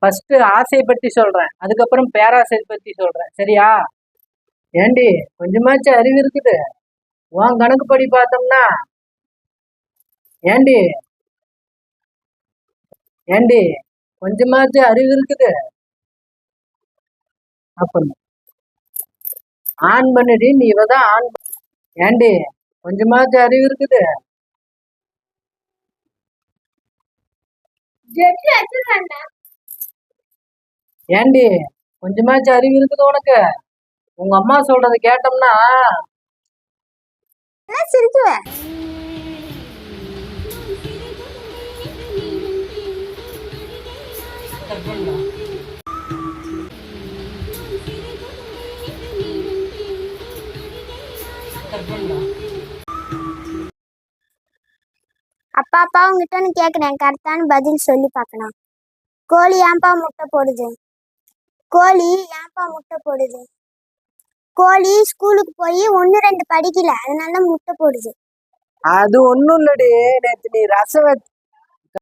First ஆசையை பத்தி சொல்றேன், அதுக்கப்புறம் பேராசை பத்தி சொல்றேன், சரியா? ஏண்டி கொஞ்சமாச்சும் அறிவு இருக்குது? உன் கணக்குப்படி பார்த்தோம்னா, ஏண்டி ஏண்டி கொஞ்சமாச்சும் அறிவு இருக்குது? அப்படின்னு ஆன் பண்ணுடி, நீ இவதான் ஆன் ஏண்டி கொஞ்சமாச்சும் அறிவு இருக்குது? ஏண்டி கொஞ்சமாச்சும் அறிவு இருக்குது உனக்கு? உங்க அம்மா சொல்றதை கேட்டோம்னா சிரிக்குவேன். அப்பா அப்பா உங்ககிட்ட நான் கேட்குறேன், கரெக்டான பதில் சொல்லி பார்க்கலாம். கோழி ஏன்பா முட்டை போடுது? கோழி ஏன்பா முட்டை போடுது? கோழி ஸ்கூலுக்கு போய் 1 2 படிக்கல, அதனால முட்டை போடுது. அது ஒண்ணும் இல்லடி, நேத்து நீ ரசம்